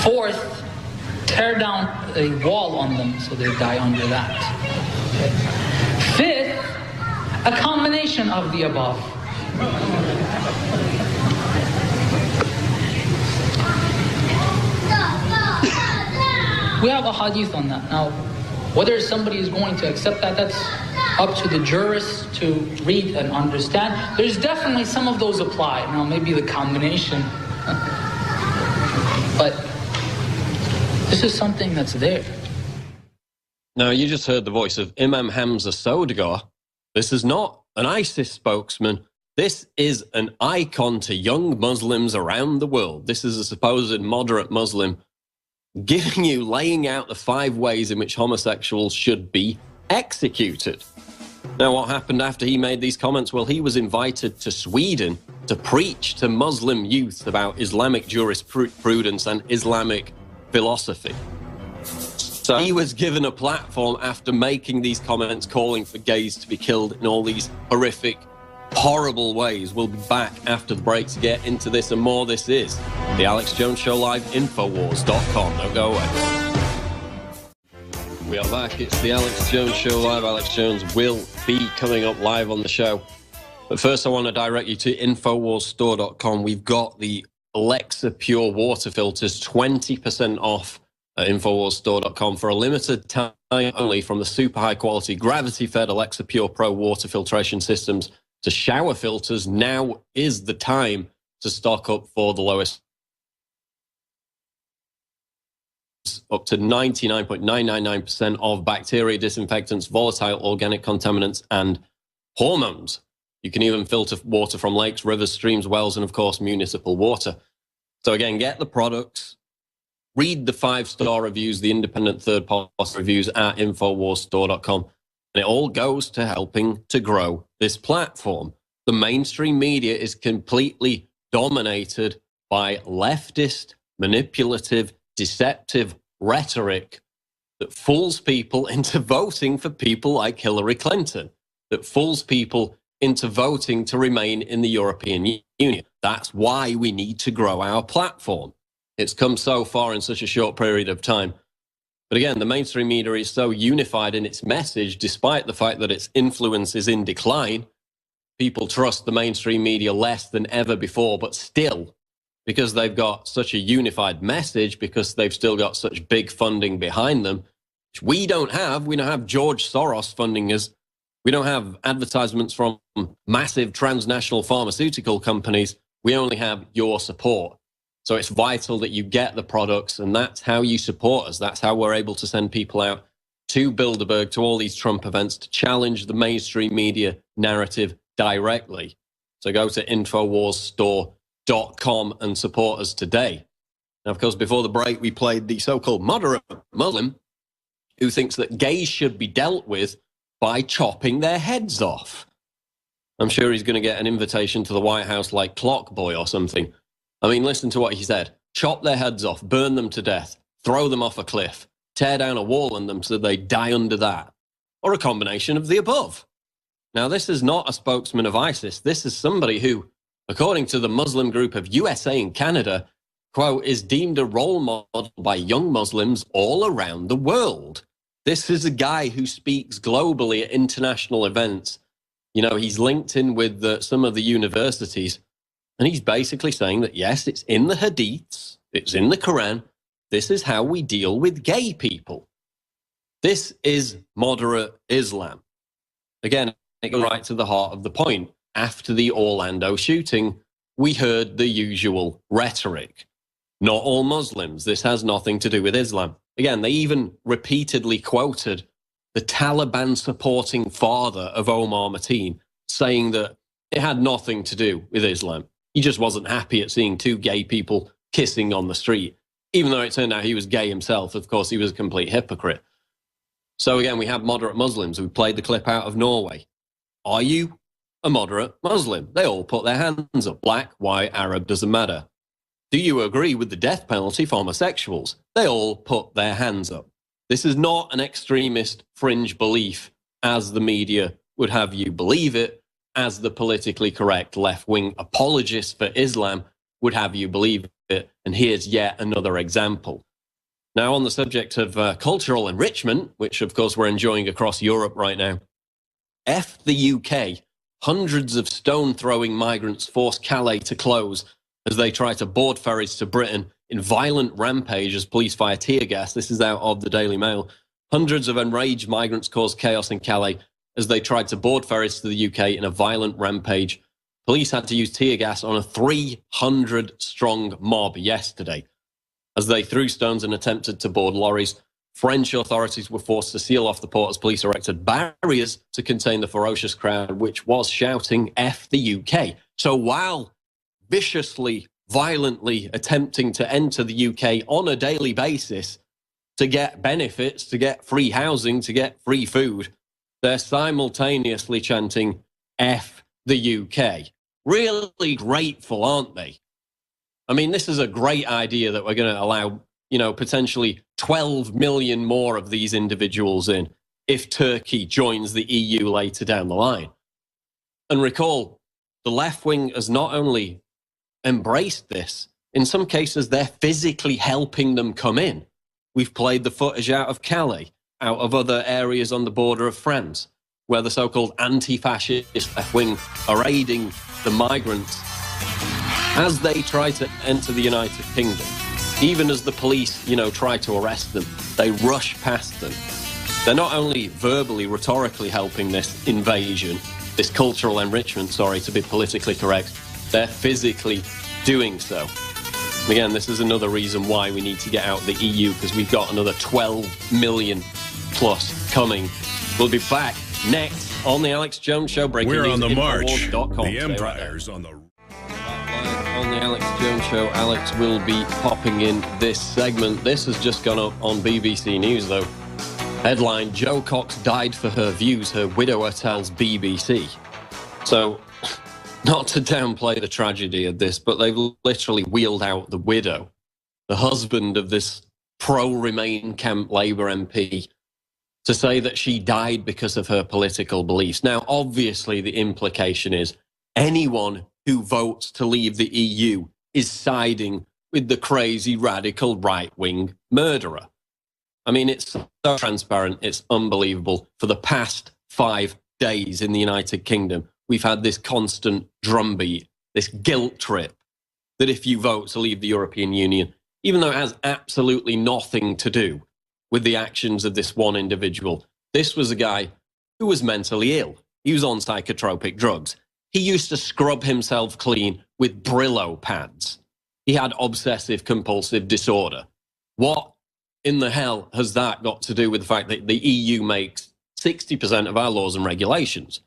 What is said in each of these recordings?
Fourth, tear down a wall on them so they die under that. Fifth, a combination of the above. We have a hadith on that. Now, whether somebody is going to accept that, that's up to the jurists to read and understand. There's definitely some of those apply. Now, maybe the combination, but this is something that's there. Now, you just heard the voice of Imam Hamza Sodgar. This is not an ISIS spokesman. This is an icon to young Muslims around the world. This is a supposed moderate Muslim laying out the 5 ways in which homosexuals should be executed. Now, what happened after he made these comments? Well, he was invited to Sweden to preach to Muslim youth about Islamic jurisprudence and Islamic philosophy. So he was given a platform after making these comments, calling for gays to be killed in all these horrific, horrible ways. We'll be back after the break to get into this and more. This is the Alex Jones Show Live, Infowars.com. Don't go away. We are back. It's the Alex Jones Show Live. Alex Jones will be coming up live on the show. But first, I want to direct you to InfoWarsStore.com. We've got the Alexa Pure water filters 20% off at InfoWarsStore.com for a limited time only, from the super high quality gravity-fed Alexa Pure Pro water filtration systems to shower filters. Now is the time to stock up for the lowest, up to 99.999% of bacteria, disinfectants, volatile organic contaminants, and hormones. You can even filter water from lakes, rivers, streams, wells, and of course, municipal water. So again, get the products, read the 5-star reviews, the independent third-party reviews at InfoWarsStore.com. And it all goes to helping to grow this platform. The mainstream media is completely dominated by leftist, manipulative, deceptive rhetoric that fools people into voting for people like Hillary Clinton, that fools people into voting to remain in the European Union. That's why we need to grow our platform. It's come so far in such a short period of time. But again, the mainstream media is so unified in its message, despite the fact that its influence is in decline. People trust the mainstream media less than ever before, but still, because they've got such a unified message, because they've still got such big funding behind them, which we don't have. We don't have George Soros funding us. We don't have advertisements from massive transnational pharmaceutical companies. We only have your support. So it's vital that you get the products, and that's how you support us. That's how we're able to send people out to Bilderberg, to all these Trump events, to challenge the mainstream media narrative directly. So go to InfoWarsStore.com and support us today. Now, of course, before the break, we played the so-called moderate Muslim who thinks that gays should be dealt with by chopping their heads off. I'm sure he's going to get an invitation to the White House like Clock Boy or something. I mean, listen to what he said. Chop their heads off, burn them to death, throw them off a cliff, tear down a wall on them so they die under that, or a combination of the above. Now, this is not a spokesman of ISIS. This is somebody who, according to the Muslim group of USA and Canada, quote, is deemed a role model by young Muslims all around the world. This is a guy who speaks globally at international events. You know, he's linked in with some of the universities. And he's basically saying that, yes, it's in the Hadiths, it's in the Quran. This is how we deal with gay people. This is moderate Islam. Again, it goes right to the heart of the point. After the Orlando shooting, we heard the usual rhetoric. Not all Muslims. This has nothing to do with Islam. Again, they even repeatedly quoted the Taliban supporting father of Omar Mateen, saying that it had nothing to do with Islam. He just wasn't happy at seeing 2 gay people kissing on the street. Even though it turned out he was gay himself, of course, he was a complete hypocrite. So again, we have moderate Muslims. We played the clip out of Norway. Are you a moderate Muslim? They all put their hands up. Black, white, Arab, doesn't matter. Do you agree with the death penalty for homosexuals? They all put their hands up. This is not an extremist fringe belief, as the media would have you believe it, as the politically correct left-wing apologists for Islam would have you believe and here's yet another example. Now, on the subject of cultural enrichment, which of course we're enjoying across Europe right now, F the UK, hundreds of stone-throwing migrants forced Calais to close as they try to board ferries to Britain in violent rampage as police fire tear gas. This is out of the Daily Mail. Hundreds of enraged migrants caused chaos in Calais as they tried to board ferries to the UK in a violent rampage. Police had to use tear gas on a 300-strong mob yesterday as they threw stones and attempted to board lorries. French authorities were forced to seal off the port as police erected barriers to contain the ferocious crowd, which was shouting F the UK. So while viciously, violently attempting to enter the UK on a daily basis to get benefits, to get free housing, to get free food, they're simultaneously chanting F the UK. Really grateful, aren't they? I mean, this is a great idea that we're going to allow, potentially 12 million more of these individuals in if Turkey joins the EU later down the line. And recall, the left wing has not only embraced this, in some cases, they're physically helping them come in. We've played the footage out of Calais, out of other areas on the border of France, where the so-called anti-fascist left wing are aiding the migrants as they try to enter the United Kingdom. Even as the police, try to arrest them, they rush past them. They're not only verbally, rhetorically helping this invasion, this cultural enrichment, to be politically correct, they're physically doing so. And again, this is another reason why we need to get out of the EU, because we've got another 12 million plus coming. We'll be back next on the Alex Jones Show. Breaking We're news on the march. Infowars.com. The Empire's on the... On the Alex Jones Show, Alex will be popping in this segment. This has just gone up on BBC News, though. Headline, Jo Cox died for her views, her widower tells BBC. So, not to downplay the tragedy of this, but they've literally wheeled out the widow, the husband of this pro-Remain camp Labour MP, to say that she died because of her political beliefs. Now, obviously, the implication is anyone who votes to leave the EU is siding with the crazy radical right-wing murderer. I mean, it's so transparent, it's unbelievable. For the past 5 days in the United Kingdom, we've had this constant drumbeat, this guilt trip, that if you vote to leave the European Union, even though it has absolutely nothing to do with the actions of this one individual, this was a guy who was mentally ill. He was on psychotropic drugs. He used to scrub himself clean with Brillo pads. He had obsessive compulsive disorder. What in the hell has that got to do with the fact that the EU makes 60% of our laws and regulations?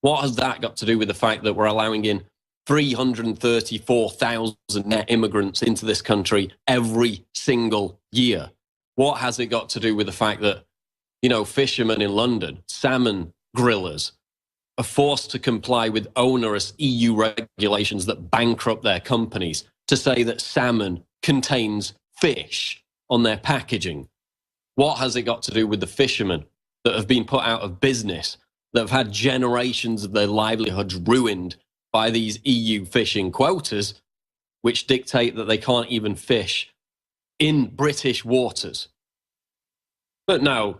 What has that got to do with the fact that we're allowing in 334,000 net immigrants into this country every single year? What has it got to do with the fact that, fishermen in London, salmon grillers, are forced to comply with onerous EU regulations that bankrupt their companies to say that salmon contains fish on their packaging? What has it got to do with the fishermen that have been put out of business, that have had generations of their livelihoods ruined by these EU fishing quotas, which dictate that they can't even fish in British waters? But no,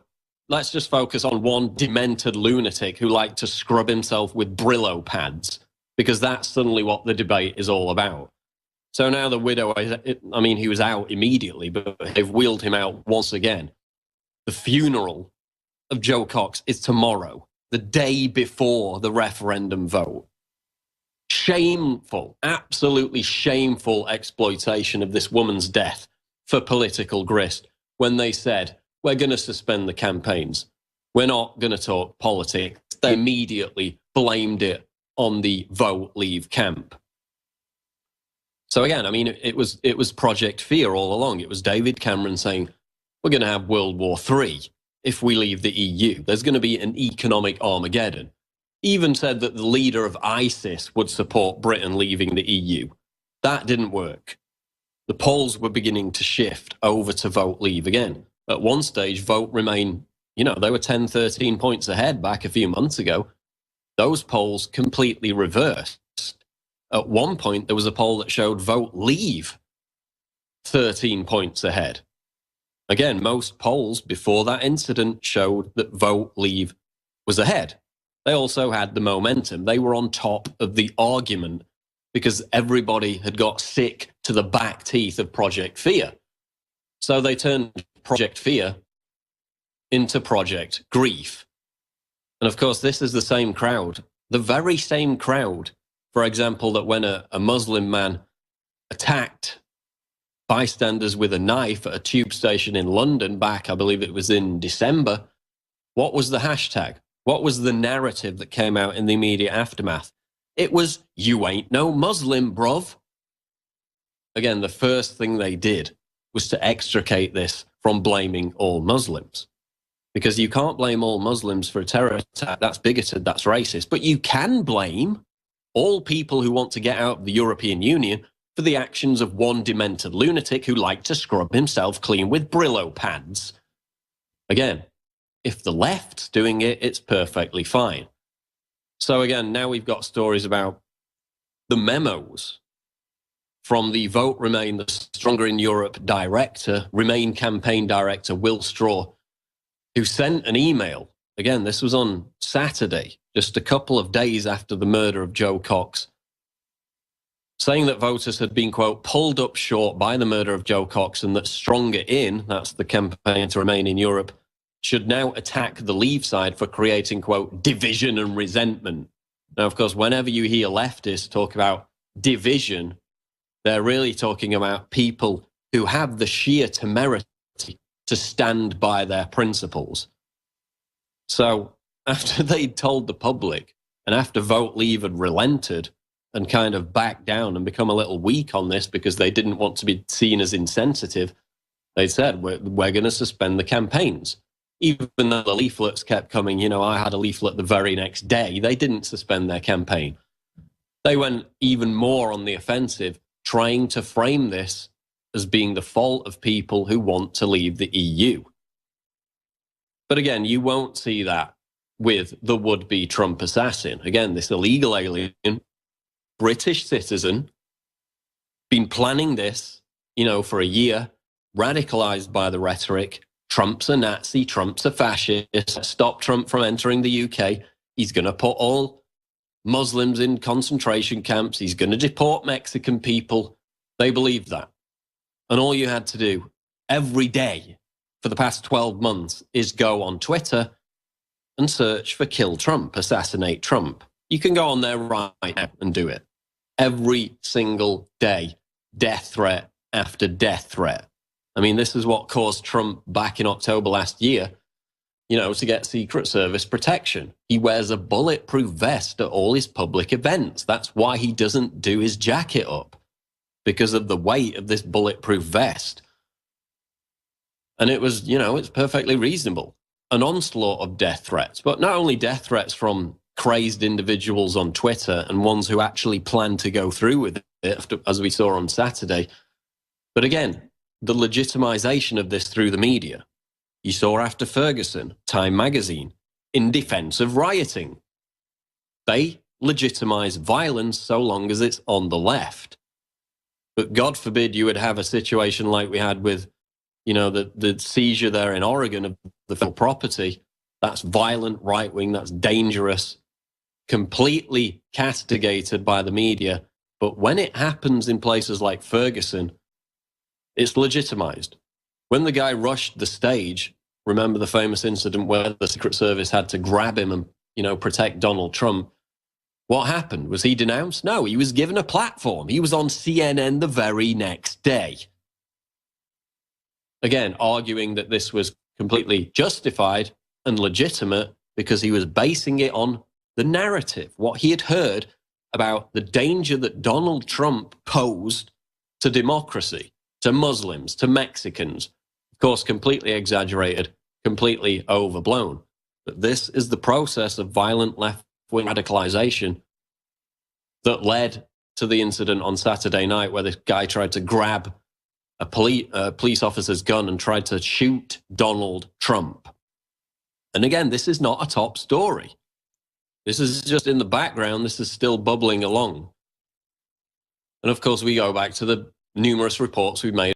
let's just focus on one demented lunatic who liked to scrub himself with Brillo pads, because that's suddenly what the debate is all about. So now the widow, he was out immediately, but they've wheeled him out once again. The funeral of Jo Cox is tomorrow, the day before the referendum vote. Shameful, absolutely shameful exploitation of this woman's death for political grist when they said, we're going to suspend the campaigns. We're not going to talk politics. They immediately blamed it on the vote leave camp. So again, it was Project Fear all along. It was David Cameron saying, we're going to have World War III if we leave the EU. There's going to be an economic Armageddon. Even said that the leader of ISIS would support Britain leaving the EU. That didn't work. The polls were beginning to shift over to vote leave again. At one stage, vote remain, they were 10, 13 points ahead back a few months ago. Those polls completely reversed. At one point, there was a poll that showed vote leave 13 points ahead. Again, most polls before that incident showed that Vote Leave was ahead. They also had the momentum. They were on top of the argument because everybody had got sick to the back teeth of Project Fear. So they turned Project Fear into Project Grief. And of course, this is the same crowd, the very same crowd, for example, that when a Muslim man attacked bystanders with a knife at a tube station in London back, I believe it was in December, what was the hashtag? What was the narrative that came out in the immediate aftermath? It was, "You ain't no Muslim, bruv." Again, the first thing they did was to extricate this from blaming all Muslims. Because you can't blame all Muslims for a terror attack. That's bigoted, that's racist. But you can blame all people who want to get out of the European Union for the actions of one demented lunatic who liked to scrub himself clean with Brillo pads. Again, if the left's doing it, it's perfectly fine. So again, now we've got stories about the memos from the Vote Remain, the Stronger in Europe director, Remain campaign director, Will Straw, who sent an email. Again, this was on Saturday, just a couple of days after the murder of Joe Cox, saying that voters had been, quote, pulled up short by the murder of Joe Cox and that Stronger In, that's the campaign to Remain in Europe, should now attack the Leave side for creating, quote, division and resentment. Now, of course, whenever you hear leftists talk about division, they're really talking about people who have the sheer temerity to stand by their principles. So after they'd told the public and after Vote Leave had relented and kind of backed down and become a little weak on this because they didn't want to be seen as insensitive, they said, we're going to suspend the campaigns. Even though the leaflets kept coming, you know, I had a leaflet the very next day, they didn't suspend their campaign. They went even more on the offensive, trying to frame this as being the fault of people who want to leave the EU. But again, you won't see that with the would-be Trump assassin. Again, this illegal alien, British citizen, been planning this, you know, for a year, radicalized by the rhetoric. Trump's a Nazi, Trump's a fascist, stop Trump from entering the UK. He's going to put all Muslims in concentration camps. He's going to deport Mexican people. They believe that. And all you had to do every day for the past 12 months is go on Twitter and search for Kill Trump, Assassinate Trump. You can go on there right now and do it. Every single day, death threat after death threat. I mean, this is what caused Trump back in October last year, you know, to get Secret Service protection. He wears a bulletproof vest at all his public events. That's why he doesn't do his jacket up, because of the weight of this bulletproof vest. And it was, you know, it's perfectly reasonable. An onslaught of death threats, but not only death threats from crazed individuals on Twitter and ones who actually plan to go through with it, as we saw on Saturday, but again, the legitimization of this through the media. You saw after Ferguson, Time magazine, in defense of rioting. They legitimize violence so long as it's on the left. But God forbid you would have a situation like we had with, you know, the seizure there in Oregon of the federal property. That's violent, right-wing, that's dangerous, completely castigated by the media. But when it happens in places like Ferguson, it's legitimized. When the guy rushed the stage, remember the famous incident where the Secret Service had to grab him and, you know, protect Donald Trump? What happened? Was he denounced? No, he was given a platform. He was on CNN the very next day. Again, arguing that this was completely justified and legitimate because he was basing it on the narrative, what he had heard about the danger that Donald Trump posed to democracy, to Muslims, to Mexicans. Of course, completely exaggerated, completely overblown. But this is the process of violent left-wing radicalization that led to the incident on Saturday night where this guy tried to grab a police officer's gun and tried to shoot Donald Trump. And again, this is not a top story. This is just in the background. This is still bubbling along. And of course, we go back to the numerous reports we've made